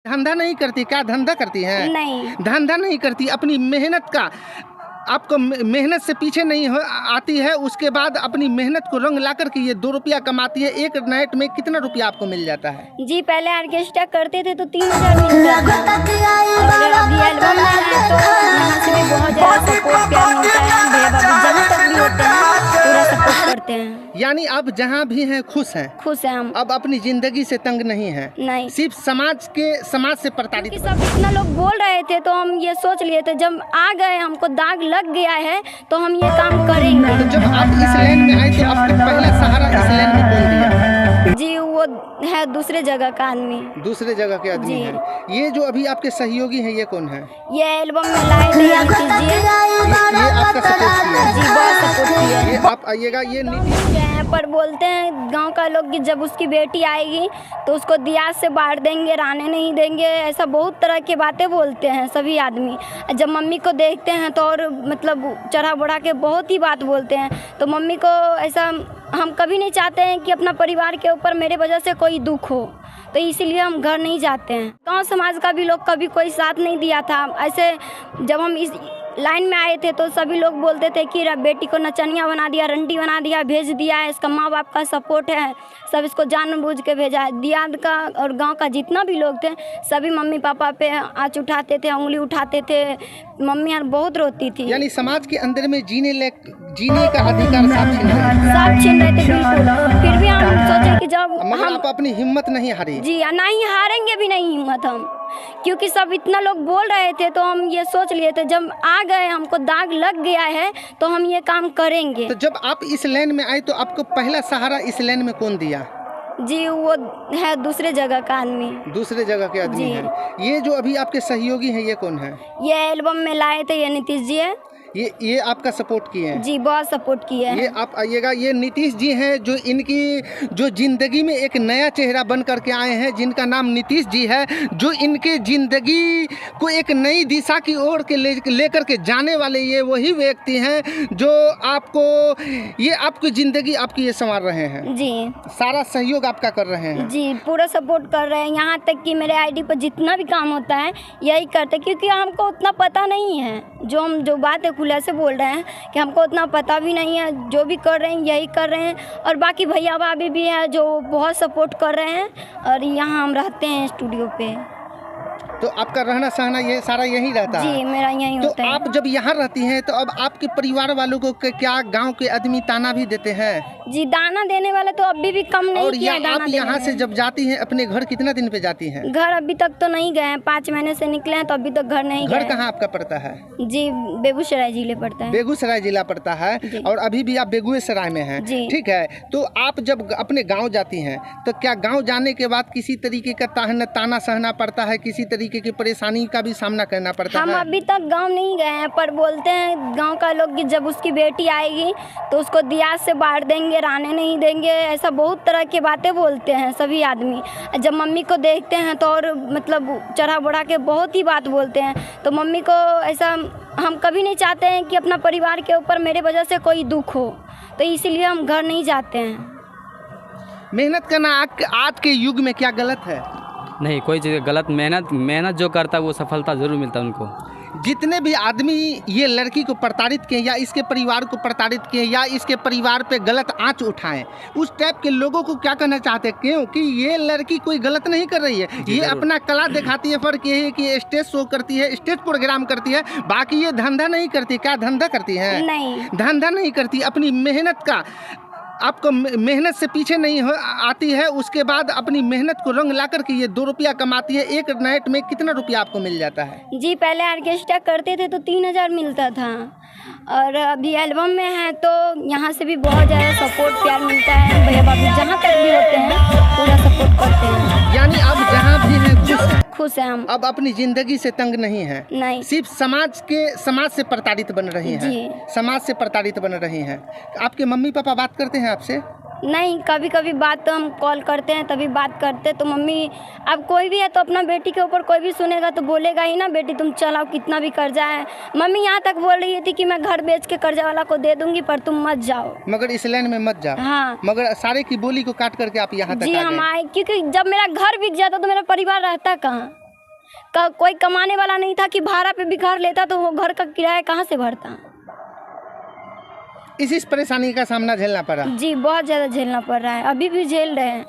धंधा नहीं करती? क्या धंधा करती हैं? नहीं। धंधा नहीं करती, अपनी मेहनत का आपको मेहनत से पीछे नहीं आती है, उसके बाद अपनी मेहनत को रंग ला करके ये 2 रुपया कमाती है। एक नाइट में कितना रुपया आपको मिल जाता है? जी पहले ऑर्केस्ट्रा करते थे तो 3000 मिलता था, और अभी एल्बम में है तो यहाँ से भी बहुत ज़्यादा सपोर्ट प्यार मिलता है। भैया भाभी जहाँ तक भी होते हैं पूरा सपोर्ट करते हैं। यानी अब जहाँ भी हैं खुश हैं? खुश हैं हम। अब अपनी जिंदगी से तंग नहीं है? नहीं। सिर्फ समाज से प्रताड़ित। सब इतना लोग बोल रहे थे तो हम ये सोच लिए थे जब आ गए हमको दाग लग गया है तो हम ये काम करेंगे। तो जब आप इस लाइन में आए तो आपको पहला सहारा इस लाइन में कौन दिया? जी वो है दूसरे जगह का आदमी। दूसरे जगह के आदमी हैं। ये जो अभी आपके सहयोगी हैं ये कौन है? ये एल्बम में लाए थे ये आपका सपोर्ट किया? जी बहुत सपोर्ट किया। ये आप आइएगा, ये नीतीश पर बोलते हैं गांव का लोग कि जब उसकी बेटी आएगी तो उसको दिया से बांट देंगे, रहने नहीं देंगे, ऐसा बहुत तरह की बातें बोलते हैं सभी आदमी। जब मम्मी को देखते हैं तो और मतलब चढ़ा बढ़ा के बहुत ही बात बोलते हैं। तो मम्मी को ऐसा हम कभी नहीं चाहते हैं कि अपना परिवार के ऊपर मेरे वजह से कोई दुख हो, तो इसीलिए हम घर नहीं जाते हैं। गांव समाज का भी लोग कभी कोई साथ नहीं दिया था। ऐसे जब हम इस लाइन में आए थे तो सभी लोग बोलते थे कि बेटी को नचनिया बना दिया, रंडी बना दिया, भेज दिया है, इसका माँ बाप का सपोर्ट है, सब इसको जानबूझ के भेजा है। दियाद का और गांव का जितना भी लोग थे सभी मम्मी पापा पे आँच उठाते थे, उंगली उठाते थे। मम्मी यार बहुत रोती थी। यानी समाज के अंदर में जीने का अधिकार साफ छीन रहे थे बिल्कुल। फिर भी हम सोचे कि जब हम आप अपनी हिम्मत नहीं हारी। जी नहीं हारेंगे भी नहीं हिम्मत हम, क्योंकि सब इतना लोग बोल रहे थे तो हम ये सोच लिए थे जब आ गए हमको दाग लग गया है तो हम ये काम करेंगे। तो जब आप इस लाइन में आए तो आपको पहला सहारा इस लाइन में कौन दिया? जी वो है दूसरे जगह का आदमी। दूसरे जगह के आदमी हैं। ये जो अभी आपके सहयोगी हैं ये कौन है? ये एल्बम में लाए थे ये नीतीश जी है। ये आपका सपोर्ट किए हैं? जी बहुत सपोर्ट किए हैं। ये आप आइएगा, ये नीतीश जी हैं जो इनकी जो जिंदगी में एक नया चेहरा बन करके आए हैं, जिनका नाम नीतीश जी है, जो इनके जिंदगी को एक नई दिशा की ओर के लेकर के जाने वाले ये वही व्यक्ति हैं जो आपकी जिंदगी आपकी ये संवार रहे हैं। जी सारा सहयोग आपका कर रहे हैं? जी पूरा सपोर्ट कर रहे हैं। यहाँ तक कि मेरे आईडी पर जितना भी काम होता है यही करते, क्योंकि हमको उतना पता नहीं है। जो बात है खुले से बोल रहे हैं कि हमको उतना पता भी नहीं है, जो भी कर रहे हैं यही कर रहे हैं। और बाकी भैया भाभी भी हैं जो बहुत सपोर्ट कर रहे हैं। और यहाँ हम रहते हैं स्टूडियो पे। तो आपका रहना सहना ये सारा यहीं रहता है? जी मेरा यहीं होता है। तो आप जब यहाँ रहती हैं तो अब आपके परिवार वालों को क्या गांव के आदमी ताना भी देते हैं? जी दाना देने वाले तो अभी भी कम नहीं किया। और आप यहाँ से जब जाती हैं अपने घर कितना दिन पे जाती हैं? घर अभी तक तो नहीं गए हैं, 5 महीने से निकले हैं तो अभी तक घर नहीं गए। घर कहाँ आपका पड़ता है? जी बेगूसराय जिले पड़ता है। बेगूसराय जिला पड़ता है और अभी भी आप बेगूसराय में हैं? ठीक है। तो आप जब अपने गाँव जाती हैं तो क्या गाँव जाने के बाद किसी तरीके का ताना सहना पड़ता है, किसी तरीके की परेशानी का भी सामना करना पड़ता है? हम अभी तक गांव नहीं गए हैं, पर बोलते हैं गांव का लोग कि जब उसकी बेटी आएगी तो उसको दिया से बांट देंगे, रहने नहीं देंगे, ऐसा बहुत तरह की बातें बोलते हैं सभी आदमी। जब मम्मी को देखते हैं तो और मतलब चढ़ा बढ़ा के बहुत ही बात बोलते हैं। तो मम्मी को ऐसा हम कभी नहीं चाहते हैं कि अपना परिवार के ऊपर मेरे वजह से कोई दुख हो, तो इसीलिए हम घर नहीं जाते हैं। मेहनत करना आज के युग में क्या गलत है? नहीं, कोई चीज़ गलत। मेहनत जो करता है वो सफलता जरूर मिलता है उनको। जितने भी आदमी ये लड़की को प्रताड़ित किए या इसके परिवार को प्रताड़ित किए या इसके परिवार पे गलत आंच उठाएं, उस टाइप के लोगों को क्या कहना चाहते हैं? क्योंकि ये लड़की कोई गलत नहीं कर रही है, ये अपना कला दिखाती है। फर्क ये है कि स्टेज शो करती है, स्टेज प्रोग्राम करती है, बाकी ये धंधा नहीं करती। क्या धंधा करती है? नहीं, धंधा नहीं करती। अपनी मेहनत का आपको मेहनत से पीछे नहीं आती है, उसके बाद अपनी मेहनत को रंग ला करके ये 2 रुपया कमाती है। एक नाइट में कितना रुपया आपको मिल जाता है? जी पहले ऑर्केस्ट्रा करते थे तो 3000 मिलता था, और अभी एल्बम में है तो यहाँ से भी बहुत ज़्यादा सपोर्ट प्यार मिलता है। भैया भाभी जहाँ तक भी होते हैं पूरा सपोर्ट करते हैं। यानी अब जहाँ भी है खुश हैं हम। अब अपनी जिंदगी से तंग नहीं है? नहीं। सिर्फ समाज से प्रताड़ित बन रही हैं। समाज से प्रताड़ित बन रही हैं। आपके मम्मी पापा बात करते हैं आपसे? नहीं, कभी कभी बात तो हम कॉल करते हैं तभी बात करते। तो मम्मी अब कोई भी है तो अपना बेटी के ऊपर कोई भी सुनेगा तो बोलेगा ही ना, बेटी तुम चलाओ कितना भी कर्जा है। मम्मी यहाँ तक बोल रही थी कि मैं घर बेच के कर्जा वाला को दे दूंगी पर तुम मत जाओ, मगर इस लाइन में मत जाओ। हाँ, मगर सारे की बोली को काट करके आप यहाँ तक आ गए। हम आए क्योंकि जब मेरा घर बिक जाता तो मेरा परिवार रहता कहाँ? कोई कमाने वाला नहीं था कि भाड़ा पे भी घर लेता तो वो घर का किराया कहाँ से भरता। इस परेशानी का सामना झेलना पड़ा। जी बहुत ज़्यादा झेलना पड़ रहा है, अभी भी झेल रहे हैं।